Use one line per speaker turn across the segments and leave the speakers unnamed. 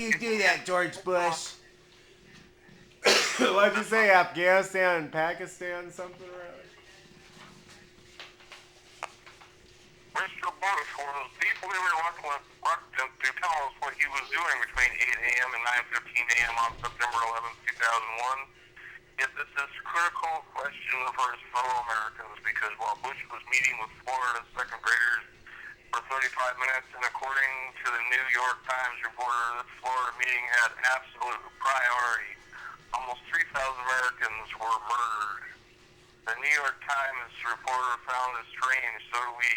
You do that, George Bush. What'd you say? Afghanistan and Pakistan, something or other?
Mr. Bush was deeply reluctant to tell us what he was doing between 8 a.m. and 9:15 a.m. on September 11, 2001. Yet this is a critical question for his fellow Americans because while Bush was meeting with Florida second graders for 35 minutes, and according to the New York Times reporter, this Florida meeting had absolute priority. Almost 3,000 Americans were murdered. The New York Times reporter found it strange, so do we.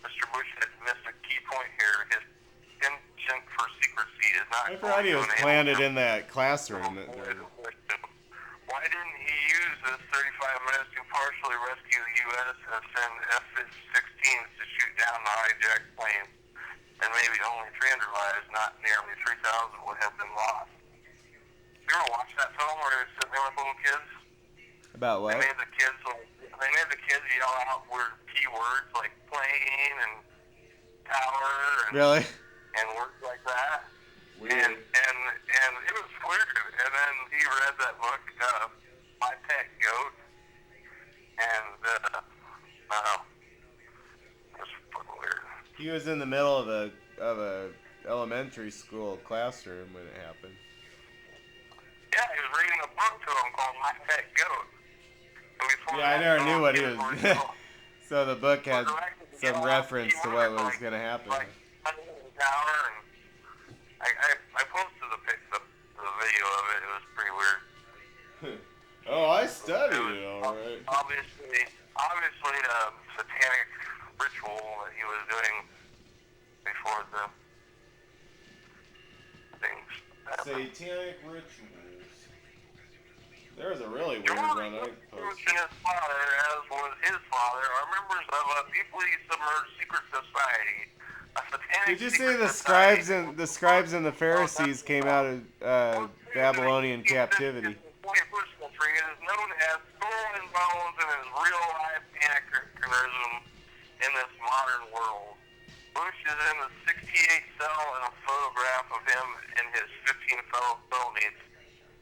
Mr. Bush had missed a key point here. His penchant for secrecy is not.
I forgot he was planted in that classroom.
Why didn't he use this 35 minutes to partially rescue the U.S. and send F-16s to shoot down the hijacked planes? And maybe only 300 lives, not nearly 3,000, would have been lost. You ever watch that film where they're sitting there with little kids?
About what?
They made the kids yell out weird keywords like plane and tower and
really?
And words like that.
Weird.
And it was weird. And then he read that book, My Pet Goat, and it was fucking weird.
He was in the middle of a elementary school classroom when it happened.
Yeah, he was reading a book to him called My Pet Goat.
Yeah, I never knew what he was. So the book had some reference to what was going to happen.
Like, I posted the video of it. It was pretty weird.
Oh, I studied it, all right.
Obviously a satanic ritual that he was doing before the things happened.
Satanic rituals. There was a really weird one I posted.
And his father, as was his father, are members of a deeply submerged secret society. A satanic
Did you say the scribes and the Pharisees came out of Babylonian captivity?
It is known as Skull and Bones and is real-life anachronism in this modern world. Bush is in the 68 cell, and a photograph of him and his 15 fellow cellmates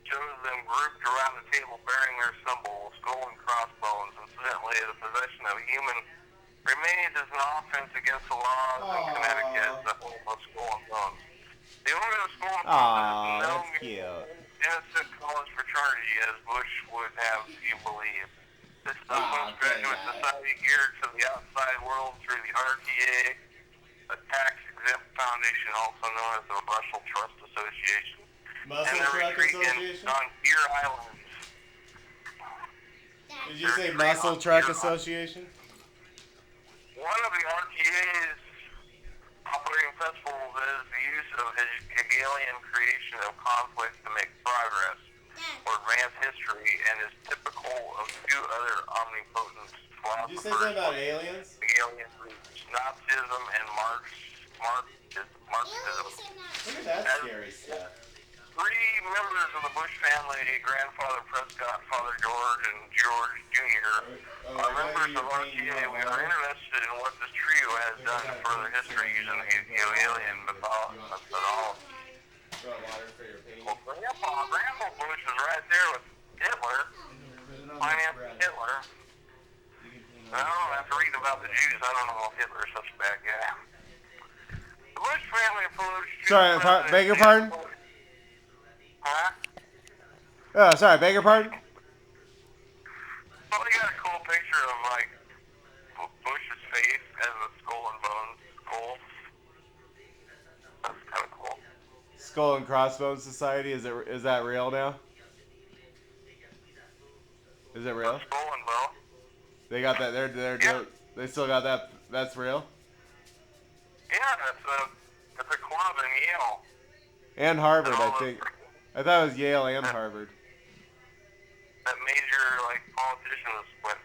shows them grouped around the table bearing their symbol, skull and crossbones. Incidentally, the possession of human remains as an offense against the laws in Connecticut that hold of skull and bones. The owner of skull and bones is no innocent college fraternity, as Bush would have you believe. This is a postgraduate society geared to the outside world through the RTA, a tax-exempt foundation also known as the Russell Trust Association.
Muscle Truck Association?
On Deer Islands.
Did you say Muscle Truck Association?
One of the RTA's operating principles is the use of Hegelian creation of conflict to make progress or advance history, and is typical of two other omnipotent philosophers.
Did you say something about aliens?
Hegelian groups, Nazism and Marxism.
Look at that scary stuff.
Three members of the Bush family, grandfather Prescott, Father George, and George Jr., are members of RTA. We are interested in what this trio has done to further history using Hegelian methodology. Well, Grandpa Bush was right there with Hitler, financing Hitler. I don't have to read about the Jews. I don't know if Hitler's such a bad guy. The Bush family approached...
Sorry, beg your pardon?
Huh?
Oh, sorry, beg your pardon?
Well, they got a cool picture of, like, Bush's face as a skull and bones skull. That's kind of cool.
Skull and Crossbones Society, is that real now? Is it real?
Skull and bone.
They got that, they still got that, that's real?
Yeah, it's a club in Yale.
And Harvard, I think. I thought it was Yale and Harvard.
That major, like, politicians went.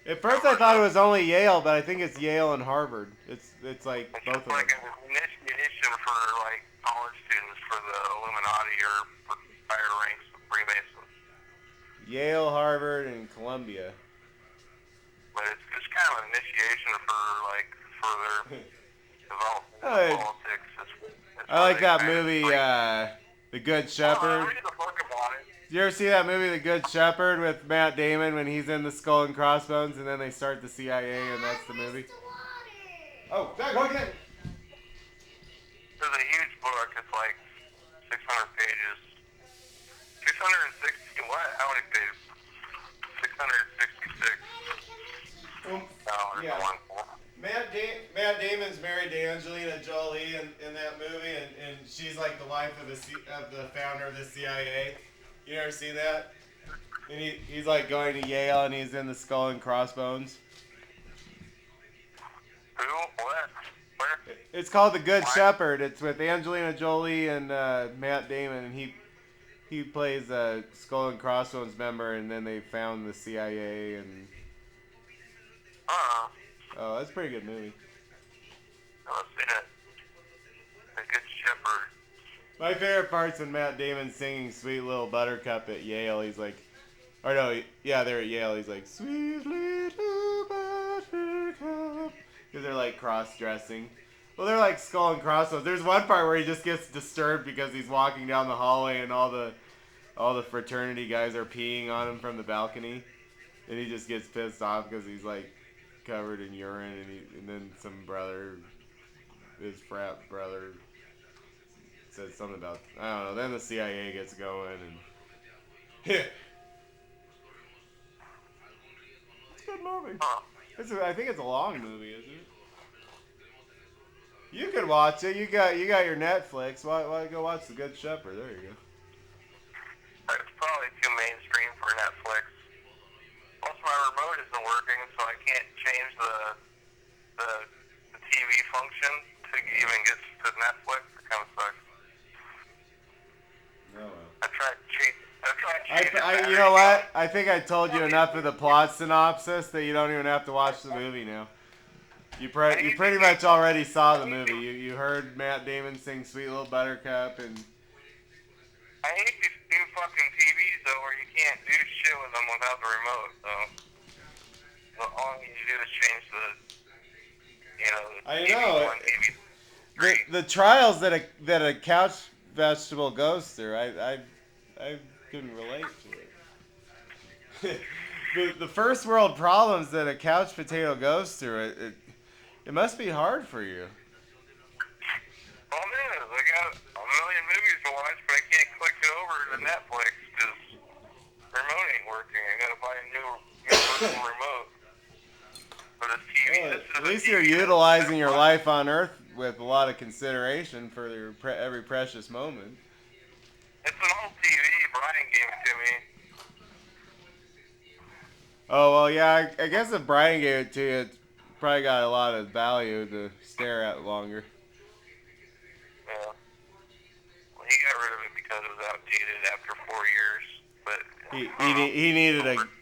At first I thought it was only Yale, but I think it's Yale and Harvard. It's like both of them.
It's like an initiation for, like, college students for the Illuminati or for higher ranks of Freemasons.
Yale, Harvard, and Columbia.
But it's kind of an initiation for, like, further development in politics. It's
I like that movie, The Good Shepherd.
Read the book about it.
Did you ever see that movie, The Good Shepherd, with Matt Damon when he's in the Skull and Crossbones, and then they start the CIA, and that's the movie? Oh, go get it.
There's a huge book. It's like 600 pages. 660. What? How many pages? 666.
Yeah. Matt Damon's married to Angelina Jolie in that movie, and she's like the wife of the founder of the CIA. You ever see that? And he's like going to Yale, and he's in the Skull and Crossbones.
Who? What? Where?
It's called The Good Shepherd. It's with Angelina Jolie and Matt Damon, and he plays a Skull and Crossbones member, and then they found the CIA, and oh, that's a pretty good movie.
I've seen it. The Good Shepherd.
My favorite part's when Matt Damon's singing "Sweet Little Buttercup" at Yale. He's like, or no, yeah, they're at Yale. He's like, "Sweet little buttercup," because they're like cross-dressing. Well, they're like Skull and Crossbones. There's one part where he just gets disturbed because he's walking down the hallway and all the fraternity guys are peeing on him from the balcony, and he just gets pissed off because he's like covered in urine, and then some brother, his frat brother, says something about, I don't know. Then the CIA gets going, and it's a good movie. I think it's a long movie, isn't it? You could watch it. You got your Netflix. Why go watch The Good Shepherd? There you go.
It's probably too mainstream for Netflix. Plus, my remote isn't working, so I can't change the TV function to even get to Netflix. It kind of sucks.
Oh well.
I tried changing.
You know what? I think I told you enough of the plot synopsis that you don't even have to watch the movie now. You pretty much already saw the movie. You heard Matt Damon sing "Sweet Little Buttercup" and.
I hate these new fucking TVs though, where you can't do shit with them without the remote. So all you need to do is change the TV.
The trials that a couch vegetable goes through, I couldn't relate to it. the first world problems that a couch potato goes through, it must be hard for you.
Well, it is. I got a million movies to watch, but I can't click it over to Netflix because the remote ain't working. I gotta buy a new universal remote for this TV.
Well, at least you're utilizing your life on Earth with a lot of consideration for every precious moment.
It's an old TV. Brian gave it to me.
Oh, well, yeah, I guess if Brian gave it to you, it's probably got a lot of value to stare at longer.
Yeah. Well, he got rid of it because it was outdated after 4 years. But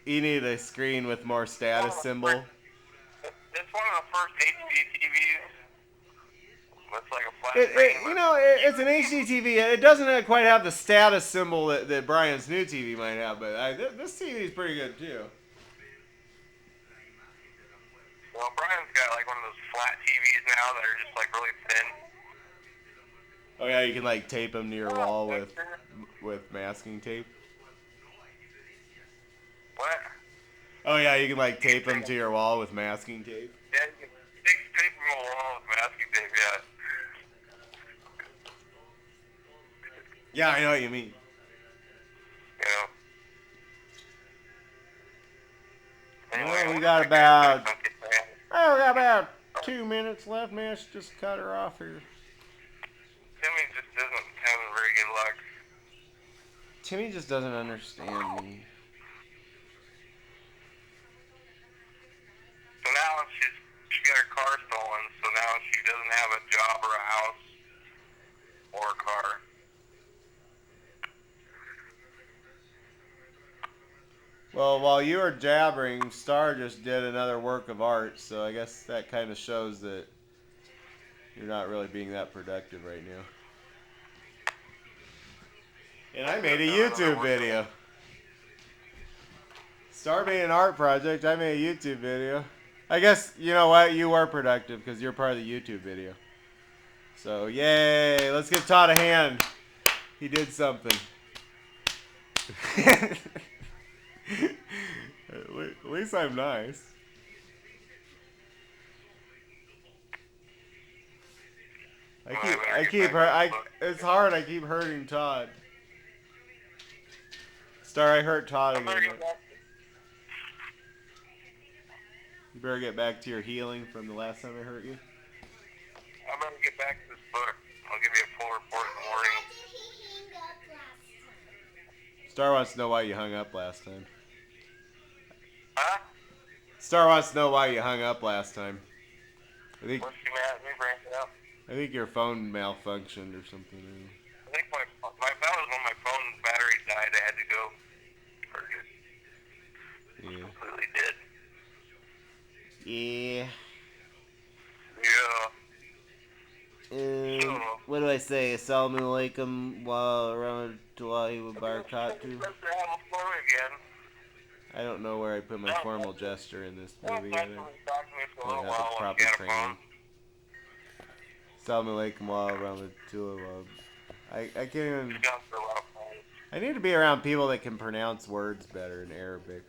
he needed a screen with more status symbol.
It's one of the first HD TVs. It's like a flat screen.
It's an HD TV. It doesn't quite have the status symbol that Brian's new TV might have, but this TV is pretty good too.
Well, Brian's got like one of those flat TVs now that are just like really thin.
Oh yeah, you can like tape them to your wall with masking tape.
What?
Oh yeah, you can like tape them to your wall with masking tape.
Yeah, you can tape them to the wall with masking tape, yeah.
Yeah, I know what you mean.
Anyway,
we got about 2 minutes left, man. Let's just cut her off here.
Timmy just doesn't have very good luck.
Timmy just doesn't understand me.
So now she got her car stolen, so now she doesn't have a job or a house or a car.
Well, while you were jabbering, Star just did another work of art, so I guess that kind of shows that you're not really being that productive right now. And I made a YouTube video. Star made an art project, I made a YouTube video. I guess, you know what, you were productive because you're part of the YouTube video. So, yay! Let's give Todd a hand. He did something. At least I'm nice. It's hard. I keep hurting Todd. Star, I hurt Todd again. You better get back to your healing from the last time I hurt you.
I better get back to this book. I'll give you a full report in the morning.
Star wants to know why you hung up last time.
Huh?
Star wants to know why you hung up last time. I think
What's she mad at me bringing it up?
I think your phone malfunctioned or something.
I think that was when my phone battery died. I had to go charge it.
Yeah.
Completely dead.
Yeah.
Yeah.
What do I say? Assalamu alaikum wa rahmatullahi wa barakatuh. I don't know where I put my formal gesture in this movie. I don't have the proper training. Assalamu alaikum wa rahmatullahi wa. I can't even. I need to be around people that can pronounce words better in Arabic.